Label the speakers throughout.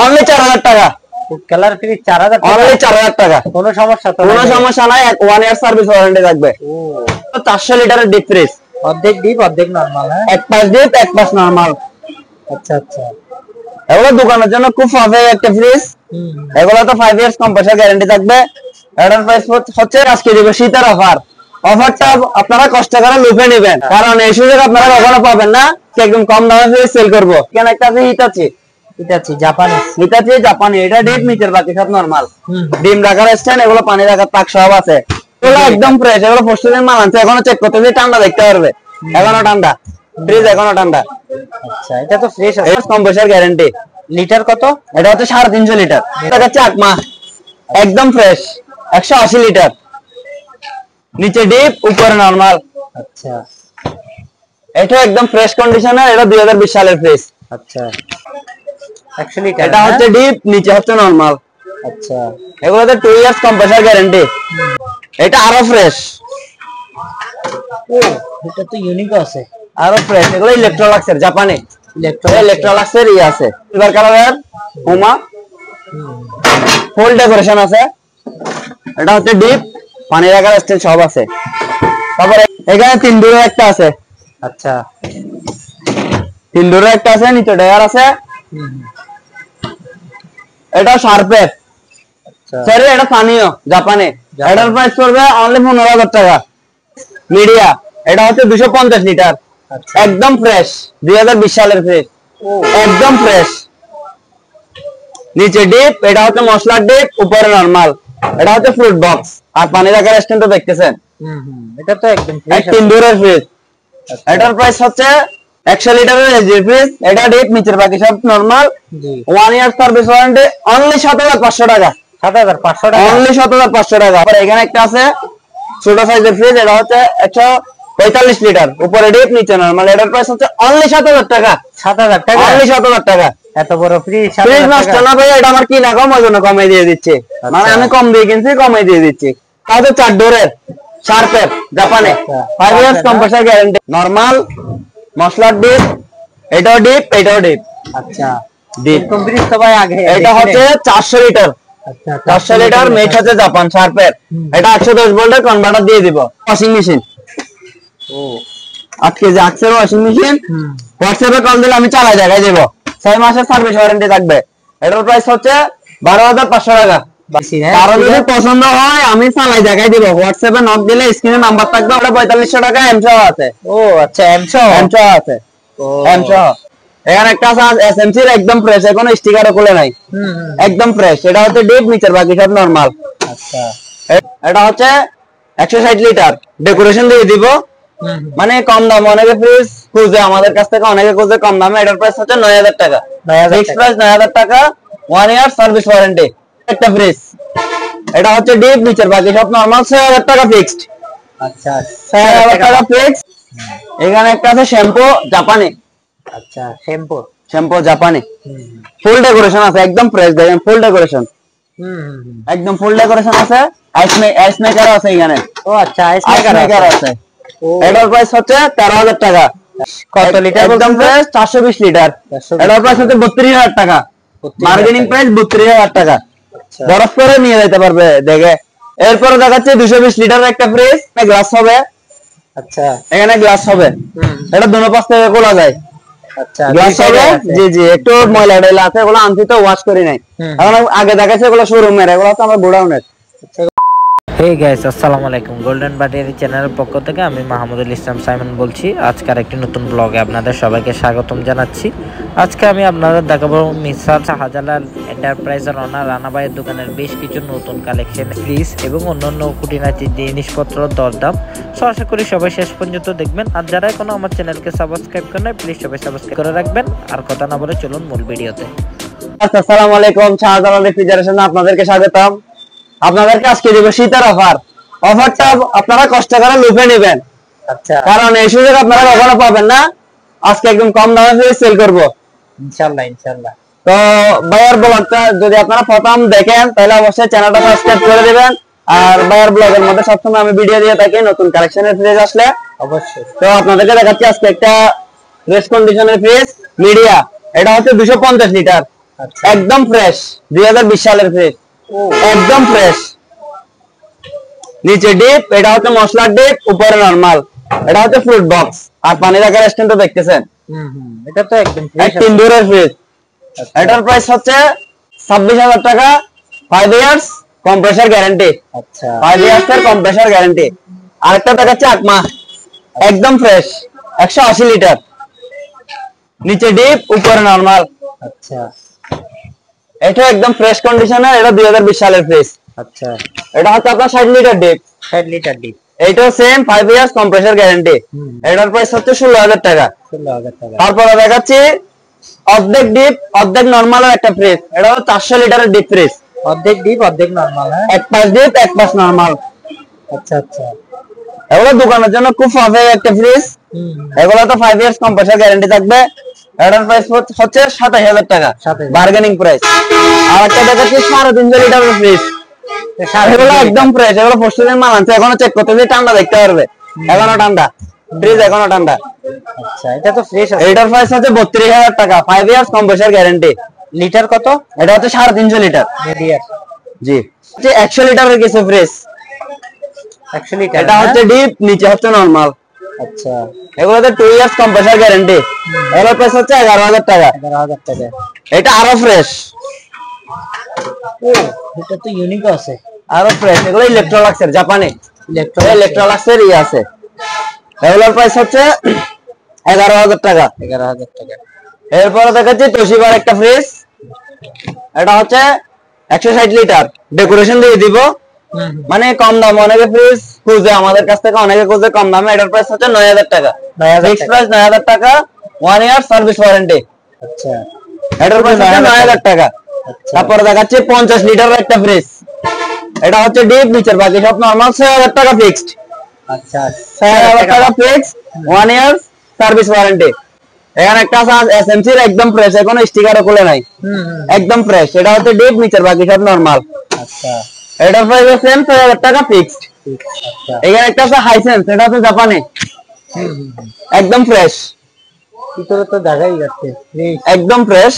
Speaker 1: Only 4000 টাকা।
Speaker 2: Colour free 4000 টাকা,
Speaker 1: only 4000 টাকা।
Speaker 2: কোনো সমস্যা তো
Speaker 1: কোনো সমস্যা নাই, 1 ইয়ার সার্ভিস ওয়ারেন্টি থাকবে। 400 লিটারের ডিপ ফ্রিজ,
Speaker 2: অর্ধেক ডিপ অর্ধেক নরমাল। হ্যাঁ,
Speaker 1: এক পাশ ডিপ এক পাশ নরমাল।
Speaker 2: আচ্ছা আচ্ছা,
Speaker 1: এগুলো দোকানের জন্য খুব পারফেক্ট একটা ফ্রিজ। এগুলো তো 5 ইয়ার্স কম্প্রেসার গ্যারান্টি থাকবে। এটার প্রাইস হচ্ছে আজকে দিব শীতের অফার। অফারটা আপনারা কষ্ট করে লুফে নেবেন, কারণ এই সুযোগ আপনারা কখনো পাবেন না। একদম কম দামে ফ্রিজ সেল করব। কেন একটা আছে হিটাচি, জাপানি। এটা ডিপ, নিচের বাকি সব নরমাল। ডিম রাখার স্ট্যান্ড, এগুলো পানি রাখার তাক সব আছে। এগুলো একদম ফ্রেশ। এগুলো পরশুদিন মাল আনছে, এখনো চেক করতেছি, ঠান্ডা দেখতে পারবে। এখনো ঠান্ডা ফ্রিজ, এখনো ঠান্ডা।
Speaker 2: আচ্ছা, এটা তো ফ্রেশ আছে।
Speaker 1: Compressor guarantee.
Speaker 2: লিটার কত?
Speaker 1: এটা হচ্ছে 350 লিটার। এটা হচ্ছে আকমা, একদম ফ্রেশ, 180 লিটার। নিচে ডিপ, উপরে নরমাল।
Speaker 2: আচ্ছা,
Speaker 1: এটা একদম ফ্রেশ কন্ডিশনে। এটা 2020 সালের ফ্রিজ।
Speaker 2: আচ্ছা, 100 লিটার।
Speaker 1: এটা হচ্ছে ডিপ, নিচে হচ্ছে নরমাল।
Speaker 2: আচ্ছা,
Speaker 1: এগুলোতে 2 ইয়ার্স কম্প্রেসার গ্যারান্টি। এটা আরো ফ্রেশ।
Speaker 2: ও, এটা তো ইউনিক আছে,
Speaker 1: আরো ফ্রেশ। এগুলো ইলেকট্রোলাক্সের, জাপানি ইলেকট্রোলাক্সের আছে। সিলভার কালারের হোমা, ফুল ডেকোরেশন আছে। এটা হচ্ছে ডিপ, পানি রাখার স্ট্যান্ড সব আছে। তারপরে এখানে 3 ডোরের একটা আছে।
Speaker 2: আচ্ছা,
Speaker 1: 3 ডোরের একটা আছে, নিচে ডয়ার আছে। এটা শার্পের।
Speaker 2: আচ্ছা,
Speaker 1: সরি, এটা স্থানীয় জাপানি। এটার প্রাইস পড়বে অনলি 15000 টাকা। মিডিয়া, এটা হচ্ছে 250 লিটার। একদম ফ্রেশ, 2020 সালের ফ্রিজ, একদম ফ্রেশ। নিচে ডিপ, এটা হচ্ছে মশলার ডিপ, উপরে নরমাল। এটা হচ্ছে ফ্রুট বক্স, আর পানি রাখার স্ট্যান্ড দেখতেছেন।
Speaker 2: এটা তো একদম ফ্রেশ,
Speaker 1: 3 ডোরের ফ্রিজ। এটার প্রাইস হচ্ছে 100 লিটারের এসডি ফ্রিজ। এটা ডিপ, নিচের বাকি সব normal. 1 year service warranty. Only 7500 টাকা।
Speaker 2: 7500 টাকা,
Speaker 1: অনলি 7500 টাকা। আর এখানে একটা আছে ছোট সাইজের ফ্রিজ। এটা হচ্ছে 145 লিটার, উপরে ডিপ, নিচে নরমাল। এটার প্রাইস হচ্ছে অনলি 7000 টাকা।
Speaker 2: 7000 টাকা,
Speaker 1: অনলি 7000 টাকা।
Speaker 2: এত বড় ফ্রিজ
Speaker 1: ফ্রিজ নষ্ট না ভাই, এটা আমার কিনা কম, ওই জন্য কমাই দিয়ে দিচ্ছি। মানে আমি কম দিয়ে কিনছি, কমাই দিয়ে দিচ্ছি। তাহলে 4 ডোরের শার্পের, জাপানে, 5 ইয়ার্স কম্প্রেসার গ্যারান্টি। নরমাল, মশলার ডিপ, এটাও ডিপ, এটাও ডিপ।
Speaker 2: আচ্ছা,
Speaker 1: ডিপ
Speaker 2: ফ্রিজ তো ভাই আগে
Speaker 1: এটা হচ্ছে 400 লিটার। 400 লিটার মেট হচ্ছে জাপান শার্পের। এটা 110 ভোল্টের কনভার্টার দিয়ে দিব। ওয়াশিং মেশিন,
Speaker 2: ও
Speaker 1: 8 কেজি আক্সের ওয়াশিং মেশিন। হোয়াটসঅ্যাপে কল দিলে আমি চালাই দেখাই দেব। 6 মাসের সার্ভিস ওয়ারেন্টি থাকবে। এটার প্রাইস হচ্ছে 12500 টাকা। কারো যদি পছন্দ হয় আমি চালাই দেখাই দিব। হোয়াটসঅ্যাপে নক দিলে স্ক্রিনে নাম্বার থাকবে। ওটা 4500 টাকা। এমসহ আছে।
Speaker 2: ও আচ্ছা, এমসহ
Speaker 1: আছে। এমসহ এখানে একটা আছে এসএমসি এর, একদম ফ্রেশ, কোনো স্টিকারও খুলে নাই, একদম ফ্রেশ। এটা হচ্ছে ডিপ, নিচের বাকি সব নরমাল।
Speaker 2: আচ্ছা,
Speaker 1: এটা হচ্ছে 160 লিটার। ডেকোরেশন দিয়ে দিব, মানে কম দাম। অনেকে ফ্রিজ খুঁজে, আমাদের কাছ থেকে অনেকে খুঁজে কম দামে। এটার প্রাইস হচ্ছে 9000 টাকা। ফিক্সড প্রাইস 9000 টাকা। 1 ইয়ার সার্ভিস ওয়ারেন্টি একটা ফ্রিজ। এটা হচ্ছে ডিপ, নিচের বাকি সব নরমাল। 6000 টাকা ফিক্সড।
Speaker 2: আচ্ছা,
Speaker 1: 6000 টাকা ফিক্সড। এখানে একটা আছে শ্যাম্পু, জাপানি।
Speaker 2: আচ্ছা, শ্যাম্পু
Speaker 1: জাপানি, ফুল ডেকোরেশন আছে, একদম ফ্রেশ। দেখেন ফুল ডেকোরেশন, একদম ফুল ডেকোরেশন আছে। আইস মেকার আছে এখানে।
Speaker 2: ও আচ্ছা, আইস
Speaker 1: মেকার আছে। এটার প্রাইস হচ্ছে 13000 টাকা।
Speaker 2: কত লিটার?
Speaker 1: একদম ফ্রেশ, 420 লিটার। এটার প্রাইস হচ্ছে 32000 টাকা। মার্কেটিং প্রাইস 32000 টাকা। বরফ করে নিয়ে যেতে পারবে দেখে। এরপরে দেখাচ্ছে 220 লিটার একটা ফ্রিজ। গ্লাস হবে।
Speaker 2: আচ্ছা,
Speaker 1: এখানে গ্লাস হবে। এটা দুনো পাশ থেকে খোলা যায়।
Speaker 2: আচ্ছা,
Speaker 1: গ্লাস হবে। জি জি, একটু ময়লা টয়লা আছে, এগুলো আনছি তো, ওয়াশ করি নাই। এখন আগে দেখাচ্ছে এগুলো শোরুমের, এগুলো তো আমার গোডাউনের।
Speaker 2: হে গাইস, আসসালামু আলাইকুম। গোল্ডেন বাটিয়ারি চ্যানেলের পক্ষ থেকে আমি মাহমুদুল ইসলাম সাইমন বলছি। আজকের একটি নতুন ব্লগে আপনাদের সবাইকে স্বাগতম জানাচ্ছি। আজকে আমি আপনাদের দেখাবো মিসাল শাহজালাল এন্টারপ্রাইজের ওনার রানা ভাইয়ের দোকানের বেশ কিছু নতুন কালেকশন, ফ্রিজ এবং অন্যান্য খুঁটিনাটি জিনিসপত্র দরদাম। সো আশা করি সবাই শেষ পর্যন্ত দেখবেন। আর যারা এখনো আমার চ্যানেলকে সাবস্ক্রাইব করেন নাই, প্লিজ সবাই সাবস্ক্রাইব করে রাখবেন। আর কথা না বলে চলুন মূল ভিডিওতে।
Speaker 1: আসসালামু আলাইকুম, শাহজালাল রেফ্রিজারেশনে আপনাদেরকে স্বাগতম। আপনাদেরকে আজকে দিব শীতের অফার। অফারটা আপনারা কষ্ট করে লুফে নেবেন।
Speaker 2: আচ্ছা,
Speaker 1: কারণ এই সুযোগ আপনারা কখনো পাবেন না। আজকে একদম কম দামে সেল করব
Speaker 2: ইনশাআল্লাহ ইনশাআল্লাহ।
Speaker 1: তো ভাইয়ার ব্লগটা যদি আপনারা প্রথম দেখেন তাহলে অবশ্যই চ্যানেলটা সাবস্ক্রাইব করে দিবেন। আর ভাইয়ার ব্লগের মধ্যে সবসময় আমি ভিডিও দিয়ে থাকি নতুন কালেকশনের ফ্রিজ আসলে
Speaker 2: অবশ্যই।
Speaker 1: তো আপনাদেরকে দেখাচ্ছি আজকে একটা ফ্রেশ কন্ডিশনের ফ্রিজ মিডিয়া। এটা হচ্ছে 250 লিটার। একদম ফ্রেশ 2020 সালের ফ্রিজ একদম ফ্রেশ নিচে ডিপ এটা হচ্ছে মশলার ডিপ উপরে নরমাল এটা হচ্ছে ফ্রুট বক্স আর পানি রাখার স্ট্যান্ড তো দেখতেছেন
Speaker 2: এটা তো একদম
Speaker 1: ফ্রেশ ইনডোরের ফ্রিজ এটার প্রাইস হচ্ছে 26000 টাকা 5 ইয়ার্স কম্প্রেসর গ্যারান্টি
Speaker 2: আচ্ছা
Speaker 1: 5 ইয়ার্স এর কম্প্রেসর গ্যারান্টি আরেকটা দেখাচ্ছি আকমা একদম ফ্রেশ 180 লিটার নিচে ডিপ উপরে নরমাল
Speaker 2: আচ্ছা
Speaker 1: এটা একদম ফ্রেশ কন্ডিশনের এটা 2020 সালের ফ্রিজ
Speaker 2: আচ্ছা
Speaker 1: এটা হচ্ছে আপনার 60 লিটার ডিপ
Speaker 2: 60 লিটার ডিপ
Speaker 1: এইটাও সেম 5 ইয়ার্স কম্প্রেসর গ্যারান্টি এটার প্রাইস হচ্ছে 16000 টাকা
Speaker 2: 16000 টাকা
Speaker 1: তারপরে দেখাচ্ছি অর্ধেক ডিপ অর্ধেক নরমাল একটা ফ্রিজ এটা হচ্ছে 400 লিটারের ডিপ ফ্রিজ
Speaker 2: অর্ধেক ডিপ অর্ধেক নরমাল হ্যাঁ
Speaker 1: এক পাশ ডিপ এক পাশ নরমাল
Speaker 2: আচ্ছা আচ্ছা
Speaker 1: এগুলো দোকানের জন্য খুব পারফেক্ট একটা ফ্রিজ এগুলো তো 5 ইয়ার্স কম্প্রেসর গ্যারান্টি থাকবে এটার প্রাইস হচ্ছে 27000 টাকা
Speaker 2: 27,000
Speaker 1: বার্গেনিং প্রাইস আর একটা দেখাচ্ছি 350 লিটারের ফ্রিজ এগুলো একদম ফ্রেশ এগুলো পরশুদিন মাল আনছে এখনো চেক করতে দিয়ে ঠান্ডা দেখতে পারবে এখনো ঠান্ডা ফ্রিজ এখনো ঠান্ডা
Speaker 2: আচ্ছা এটা তো ফ্রেশ আছে
Speaker 1: এটার প্রাইস হচ্ছে 32000 টাকা 5 ইয়ার্স কম্প্রেসর গ্যারান্টি
Speaker 2: লিটার কত
Speaker 1: এটা হচ্ছে 350 লিটার
Speaker 2: মিডিয়াম
Speaker 1: জি 100 লিটারের কিছু ফ্রিজ
Speaker 2: 100 লিটার
Speaker 1: এটা হচ্ছে ডিপ নিচে হচ্ছে নরমাল
Speaker 2: আচ্ছা
Speaker 1: এগুলোতে 2 ইয়ার্স কম্প্রেসর গ্যারান্টি এগুলোর প্রাইস হচ্ছে 11000 টাকা
Speaker 2: 11000 টাকা
Speaker 1: এটা আরো ফ্রেশ
Speaker 2: ও এটা তো ইউনিক আছে
Speaker 1: আরো ফ্রেশ এগুলো ইলেকট্রোলাক্সের জাপানে ইলেকট্রোলাক্সের ই আছে এগুলোর প্রাইস হচ্ছে 11000 টাকা
Speaker 2: 11000 টাকা
Speaker 1: এরপরে দেখাচ্ছি তোশিবার একটা ফ্রিজ এটা হচ্ছে 160 লিটার ডেকোরেশন দিয়ে দিব মানে কম দাম অনেকে ফ্রিজ খুঁজে আমাদের কাছ থেকে অনেকে খুঁজে কম দামে এটার প্রাইস হচ্ছে 9000 টাকা
Speaker 2: 9000
Speaker 1: প্রাইস 9000 টাকা 1 ইয়ার সার্ভিস ওয়ারেন্টি
Speaker 2: আচ্ছা
Speaker 1: এটার প্রাইস 9000 টাকা তারপরে দেখাচ্ছি 50 লিটারের একটা ফ্রিজ এটা হচ্ছে ডিপ নিচের বাকি সব নরমাল 6000 টাকা ফিক্সড
Speaker 2: আচ্ছা
Speaker 1: 6000 টাকা ফিক্সড 1 ইয়ার সার্ভিস ওয়ারেন্টি এখানে একটা আছে এসএমসি এর একদম ফ্রেশ কোনো স্টিকারও খুলে নাই একদম ফ্রেশ এটা হচ্ছে ডিপ নিচের বাকি সব নরমাল
Speaker 2: আচ্ছা
Speaker 1: এটার প্রাইস সেম 6000 টাকা ফিক্সড
Speaker 2: আচ্ছা
Speaker 1: এখানে একটা আছে হাইসেন্স এটা হচ্ছে জাপানে একদম ফ্রেশ
Speaker 2: ভিতরে তো দেখাই যাচ্ছে
Speaker 1: একদম ফ্রেশ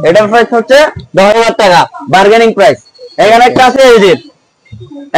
Speaker 1: এটার প্রাইস হচ্ছে 10000 টাকা বার্গেনিং প্রাইস এখানে একটা আছে এলজির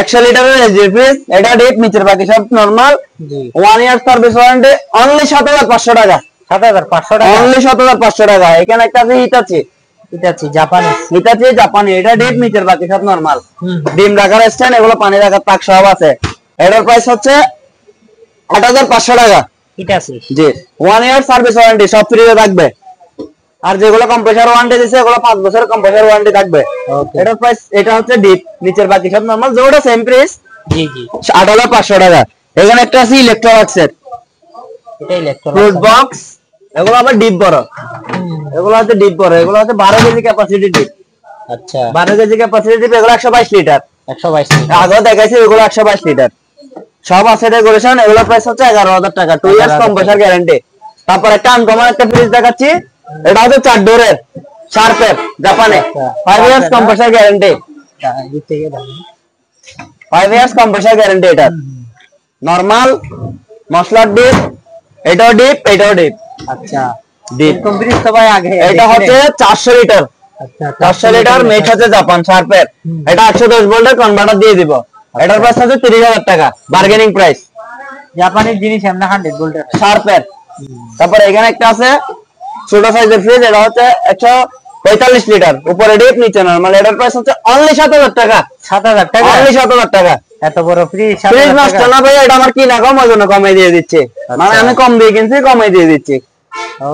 Speaker 1: 100 লিটারের এলজি ফ্রিজ এটা ডিপ নিচের বাকি সব নরমাল
Speaker 2: জি
Speaker 1: 1 ইয়ার সার্ভিস ওয়ারেন্টি অনলি 7500 টাকা
Speaker 2: 7500 টাকা
Speaker 1: অনলি 7500 টাকা এখানে একটা আছে হিটাচি
Speaker 2: হিটাচি
Speaker 1: জাপানি এটা ডিপ নিচের বাকি সব নরমাল ডিম রাখার স্ট্যান্ড এগুলো পানি রাখার তাক সব আছে এটার প্রাইস হচ্ছে 8500 টাকা
Speaker 2: হিটাচি
Speaker 1: জি 1 ইয়ার সার্ভিস ওয়ারেন্টি সব ফ্রিতে থাকবে আর যেগুলো কম্প্রেসর ওয়ারেন্টি দিছে এগুলো 5 বছরের কম্প্রেসর ওয়ারেন্টি থাকবে এটার প্রাইস এটা হচ্ছে ডিপ নিচের বাকি সব নরমাল যেটা সেম প্রাইস
Speaker 2: জি জি
Speaker 1: 8500 টাকা এখানে একটা আছে ইলেকট্রোলাক্সের
Speaker 2: এটা ইলেকট্রনিক
Speaker 1: ফ্রুট বক্স এগুলো আবার ডিপ বড় এগুলো হচ্ছে ডিপ বড় এগুলো হচ্ছে 12 কেজি ক্যাপাসিটি ডিপ
Speaker 2: আচ্ছা
Speaker 1: 12 কেজি ক্যাপাসিটি ডিপ এগুলো 122 লিটার
Speaker 2: 122 লিটার
Speaker 1: আগে দেখাইছি এগুলো 122 লিটার সব আছে ডেকোরেশন এগুলো প্রাইস হচ্ছে 11000 টাকা 2 ইয়ার্স কম্প্রেসর গ্যারান্টি তারপর একটা আনকমন একটা ফ্রিজ দেখাচ্ছি এটা হচ্ছে 4 ডোরের শার্পের জাপানে 5 ইয়ার্স কম্প্রেসর গ্যারান্টি
Speaker 2: এই থেকে দাম
Speaker 1: 5 ইয়ার্স কম্প্রেসর গ্যারান্টি এটা নরমাল মশলার ডিপ এটাও ডিপ
Speaker 2: আচ্ছা
Speaker 1: ডিপ
Speaker 2: কমপ্লিট তো ভাই আগে
Speaker 1: এটা হচ্ছে 400 লিটার
Speaker 2: আচ্ছা
Speaker 1: 400 লিটার মেট হচ্ছে জাপান শার্পের এটা 110 ভোল্টের কনভার্টার দিয়ে দিব এটার প্রাইস হচ্ছে 30000 টাকা বার্গেনিং প্রাইস
Speaker 2: জাপানের জিনিস এমনি 100 ভোল্টের
Speaker 1: শার্পের তারপর এখানে একটা আছে ছোট সাইজের ফ্রিজ এটা হচ্ছে 145 লিটার উপরে ডিপ নিচে নরমাল এটার প্রাইস হচ্ছে অনলি 7000 টাকা
Speaker 2: 7000 টাকা
Speaker 1: অনলি 7000 টাকা
Speaker 2: এত বড় ফ্রিজ
Speaker 1: ফ্রিজ নষ্ট না ভাই এটা আমার কিনা কম ওই জন্য কমাই দিয়ে দিচ্ছে মানে আমি কম দিয়ে কিনছি কমাই দিয়ে দিচ্ছি
Speaker 2: ও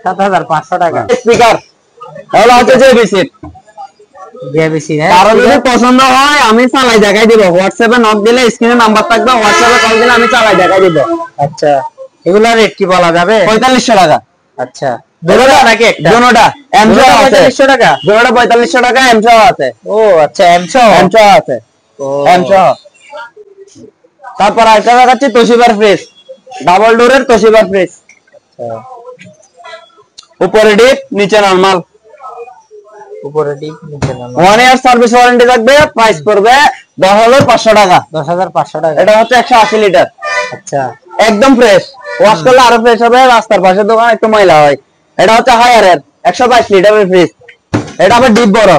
Speaker 2: 7500 টাকা
Speaker 1: স্পিকার এগুলো হচ্ছে জেবিসি
Speaker 2: জেবিসি
Speaker 1: কারো যদি পছন্দ হয় আমি চালাই দেখাই দিব হোয়াটসঅ্যাপে নক দিলে স্ক্রিনে নাম্বার থাকবে হোয়াটসঅ্যাপে কল দিলে আমি চালাই দেখাই দিব
Speaker 2: আচ্ছা এগুলা রেট কি বলা যাবে
Speaker 1: 4500 টাকা
Speaker 2: আচ্ছা দুটোটা নাকি একটা
Speaker 1: দুটোটা এমসো আছে
Speaker 2: 4500 টাকা
Speaker 1: দুটোটা 4500 টাকা এমসো আছে
Speaker 2: ও আচ্ছা এমসো
Speaker 1: আছে এমসো তারপর আরেকটা দেখাচ্ছি তোশিবার ফ্রিজ ডাবল ডোরের তোশিবার ফ্রিজ উপরে ডিপ নিচে নরমাল
Speaker 2: উপরে ডিপ নিচে নরমাল
Speaker 1: 1 ইয়ার সার্ভিস ওয়ারেন্টি থাকবে প্রাইস পড়বে 10500 টাকা
Speaker 2: 10500 টাকা
Speaker 1: এটা হচ্ছে 180 লিটার
Speaker 2: আচ্ছা
Speaker 1: একদম ফ্রেশ ওয়াশ করলে আরো ফ্রেশ হবে রাস্তার পাশে দোকান একটু ময়লা হয় এটা হচ্ছে হায়ারের 122 লিটারের ফ্রিজ এটা আবার ডিপ বড়।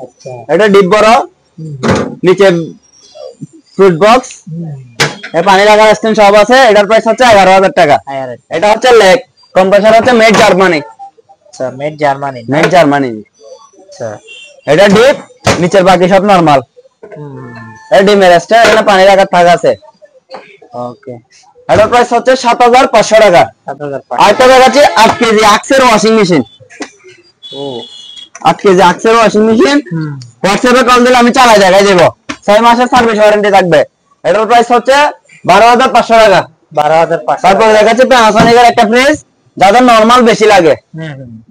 Speaker 2: আচ্ছা,
Speaker 1: এটা ডিপ বড়, নিচে ফ্রুট বক্স, এর পানি রাখার স্ট্যান্ড সব আছে। এটার প্রাইস হচ্ছে 11,000 টাকা। এটা হচ্ছে লেগ, কম্প্রেসর হচ্ছে মেড জার্মানি।
Speaker 2: আচ্ছা, মেড জার্মানি,
Speaker 1: মেড জার্মানি।
Speaker 2: আচ্ছা,
Speaker 1: এটা ডিপ, নিচের বাকি সব নরমাল। এটা ডিমের স্ট্যান্ড, এখানে পানি রাখার থাক আছে।
Speaker 2: ওকে,
Speaker 1: এটার প্রাইস হচ্ছে 7,500 টাকা।
Speaker 2: 7,500।
Speaker 1: আরেকটা দেখাচ্ছি 8 কেজি আক্সের ওয়াশিং মেশিন।
Speaker 2: ও,
Speaker 1: 8 কেজি আক্সের ওয়াশিং মেশিন। হোয়াটসঅ্যাপে কল দিলে আমি চালাই দেখাই দেবো, 6 মাসের সার্ভিস ওয়ারেন্টি থাকবে। এটার প্রাইস হচ্ছে 12,500 টাকা।
Speaker 2: 12,500।
Speaker 1: তারপর দেখাচ্ছি প্যানাসোনিকের একটা ফ্রিজ, যাদের নরমাল বেশি লাগে,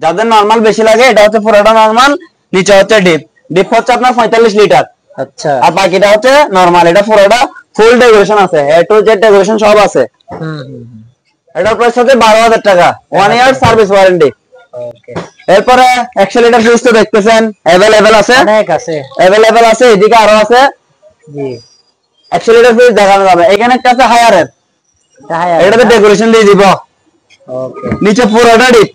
Speaker 1: যাদের নরমাল বেশি লাগে, এটা হচ্ছে পুরোটা নরমাল, নিচে হচ্ছে ডিপ। ডিপ হচ্ছে আপনার 45 লিটার।
Speaker 2: আচ্ছা,
Speaker 1: আর বাকিটা হচ্ছে নরমাল। এটা পুরোটা ফুল ডেকোরেশন আছে, এ টু জেড ডেকোরেশন সব আছে। এটার প্রাইস হচ্ছে 12,000 টাকা, 1 ইয়ার সার্ভিস ওয়ারেন্টি।
Speaker 2: ওকে,
Speaker 1: এরপরে 100 লিটার ফ্রিজ তো দেখতেছেন, अवेलेबल আছে,
Speaker 2: অনেক আছে,
Speaker 1: अवेलेबल আছে, এদিকে আরো আছে।
Speaker 2: জি,
Speaker 1: 100 লিটার ফ্রিজ দেখানো যাবে। এখানে একটা আছে হায়ারের, এটাতে ডেকোরেশন দিয়ে দিব।
Speaker 2: ওকে,
Speaker 1: নিচে পুরোটা ডিপ,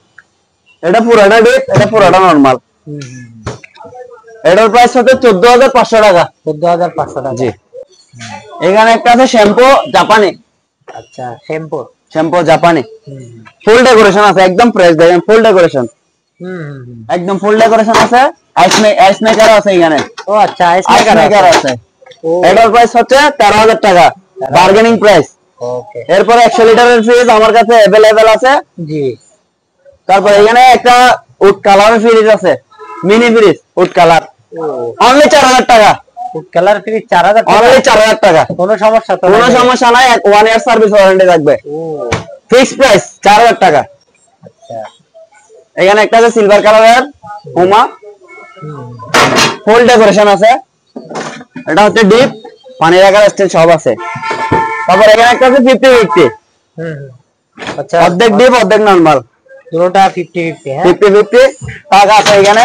Speaker 1: এটা পুরোটা ডিপ, এটা পুরোটা নরমাল। এটার প্রাইস হচ্ছে 14,500 টাকা।
Speaker 2: 14,500 টাকা।
Speaker 1: জি। এখানে একটা আছে শ্যাম্পু জাপানি।
Speaker 2: আচ্ছা, শ্যাম্পু,
Speaker 1: শ্যাম্পু জাপানি, ফুল ডেকোরেশন আছে, একদম ফ্রেশ, দেখেন ফুল ডেকোরেশন, একদম ফুল ডেকোরেশন আছে। আইস মেকার আছে এখানে।
Speaker 2: ও আচ্ছা, আইস
Speaker 1: আইস মেকার আছে।
Speaker 2: ও,
Speaker 1: এটার প্রাইস হচ্ছে 13,000 টাকা, বার্গেনিং প্রাইস।
Speaker 2: ওকে,
Speaker 1: এরপরে 100 লিটারের ফ্রিজ আমার কাছে अवेलेबल আছে।
Speaker 2: জি,
Speaker 1: তারপর এখানে একটা উড কালারের ফ্রিজ আছে, mini fridge would colour,
Speaker 2: O,
Speaker 1: only 4,000 টাকা।
Speaker 2: ফুড কালার ফ্রিজ 4,000 টাকা।
Speaker 1: অনলি 4,000 টাকা।
Speaker 2: কোনো সমস্যা তো
Speaker 1: কোনো
Speaker 2: নাই?
Speaker 1: সমস্যা নাই, 1 ইয়ার সার্ভিস ওয়ারেন্টি থাকবে।
Speaker 2: ও,
Speaker 1: ফিক্সড প্রাইস 4,000 টাকা।
Speaker 2: আচ্ছা,
Speaker 1: এখানে একটা আছে সিলভার কালারের হুমা, ফুল ডেকোরেশন আছে। এটা হচ্ছে ডিপ, পানি রাখার স্ট্যান্ড সব আছে। তারপর এখানে একটা আছে 50-50,
Speaker 2: আচ্ছা,
Speaker 1: অর্ধেক ডিপ অর্ধেক নরমাল,
Speaker 2: পুরোটা 50-50, হ্যাঁ,
Speaker 1: 50-50 টাকা আছে এখানে।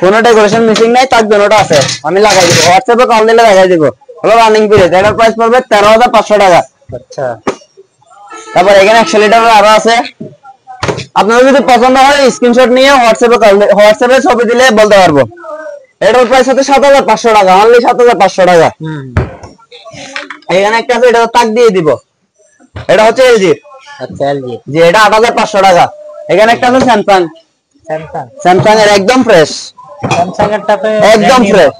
Speaker 1: কোন ডেকোরেশন মিসিং নাই, তার জন্যটা আছে, আমি লাগাই দিব। হোয়াটসঅ্যাপে কল দিলে লাগাই দিব। হলো রানিং পিরিয়ড। এটার প্রাইস পড়বে 13,500 টাকা।
Speaker 2: আচ্ছা,
Speaker 1: তারপর এখানে 100 লিটারের আরো আছে। আপনাদের যদি পছন্দ হয় স্ক্রিনশট নিয়ে হোয়াটসঅ্যাপে ছবি দিলে বলতে পারবো। এটার প্রাইস হচ্ছে 7,500 টাকা, অনলি 7,500 টাকা। এখানে একটা আছে, এটা তাক দিয়ে দিব। এটা হচ্ছে এলজি।
Speaker 2: আচ্ছা, এলজি,
Speaker 1: যে এটা 8,500 টাকা। এখানে একটা আছে স্যামসাং।
Speaker 2: স্যামসাং,
Speaker 1: স্যামসাং এর একদম ফ্রেশ,
Speaker 2: স্যামসাং এর টাপে
Speaker 1: একদম ফ্রেশ।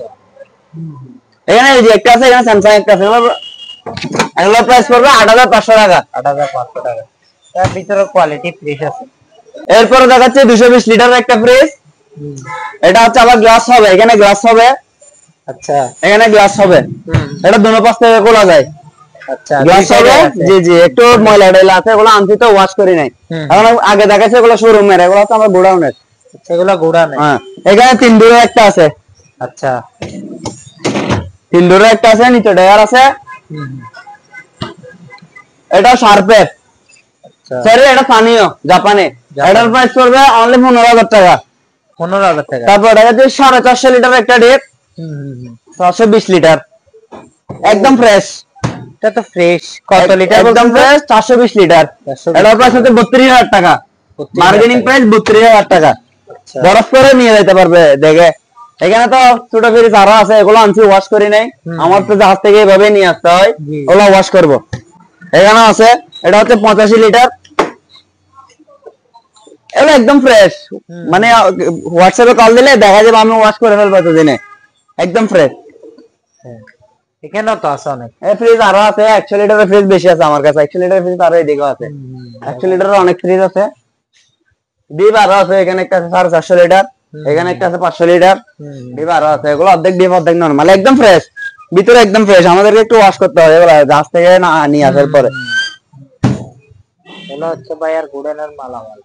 Speaker 1: এখানে এলজি একটা আছে, এখানে স্যামসাং একটা আছে। এগুলোর প্রাইস পড়বে 8,500 টাকা।
Speaker 2: 8,500 টাকা। তার ভিতরে কোয়ালিটি ফ্রেশ আছে।
Speaker 1: এরপরে দেখাচ্ছি 220 লিটারের একটা ফ্রিজ। এটা হচ্ছে আবার গ্লাস হবে, এখানে গ্লাস হবে।
Speaker 2: আচ্ছা,
Speaker 1: এখানে গ্লাস হবে, এটা দুনো পাশ থেকে খোলা যায়।
Speaker 2: আচ্ছা,
Speaker 1: গ্লাস হবে। জি জি, একটু ময়লা টয়লা আছে, এগুলো আনছি তো ওয়াশ করি নাই। এখন আগে দেখাচ্ছে এগুলো শোরুমের, এগুলো হচ্ছে আমার গোডাউনের।
Speaker 2: সেগুলো গোড়া নেই।
Speaker 1: হ্যাঁ, এখানে 3 ডোরের একটা আছে।
Speaker 2: আচ্ছা,
Speaker 1: 3 ডোরের একটা আছে, নিচে ডয়ার আছে। এটা শার্পের,
Speaker 2: আচ্ছা,
Speaker 1: সরি এটা স্থানীয় জাপানে। এটার প্রাইস পড়বে অনলি 15,000 টাকা।
Speaker 2: 15,000 টাকা।
Speaker 1: তারপর এটা হচ্ছে 450 লিটার একটা ডিপ, 420 লিটার, একদম ফ্রেশ।
Speaker 2: এটা তো ফ্রেশ। কত লিটার?
Speaker 1: একদম ফ্রেশ, 420 লিটার। এটার প্রাইস হচ্ছে 32,000 টাকা, বার্গেনিং প্রাইস 32,000 টাকা। বরফ করে নিয়ে যেতে পারবে দেখে। এখানে তো ছোট ফ্রিজ আরো আছে, এগুলো আনছি ওয়াশ করি নাই। আমার তো জাহাজ থেকে এভাবে নিয়ে আসতে হয়, ওগুলো ওয়াশ করব। এখানে আছে, এটা হচ্ছে 85 লিটার, এগুলো একদম ফ্রেশ। মানে হোয়াটসঅ্যাপে কল দিলে দেখা যাবে, আমি ওয়াশ করে ফেলবো এতদিনে, একদম ফ্রেশ।
Speaker 2: এখানেও তো আছে অনেক।
Speaker 1: এই ফ্রিজ আরো আছে, 100 লিটারের ফ্রিজ বেশি আছে আমার কাছে। 100 লিটারের ফ্রিজ আরো এদিকে আছে, 100 লিটারের অনেক ফ্রিজ আছে। ডিপ আরো আছে, এখানে একটা আছে 450 লিটার, এখানে একটা আছে 500 লিটার। ডিপ আরো আছে, এগুলো অর্ধেক ডিপ অর্ধেক নরমাল, একদম ফ্রেশ, ভিতরে একদম ফ্রেশ। আমাদেরকে একটু ওয়াশ করতে হবে এগুলো জাহাজ থেকে না নিয়ে আসার পরে।
Speaker 2: এগুলো হচ্ছে ভাই আর গোডাউনের মালামাল।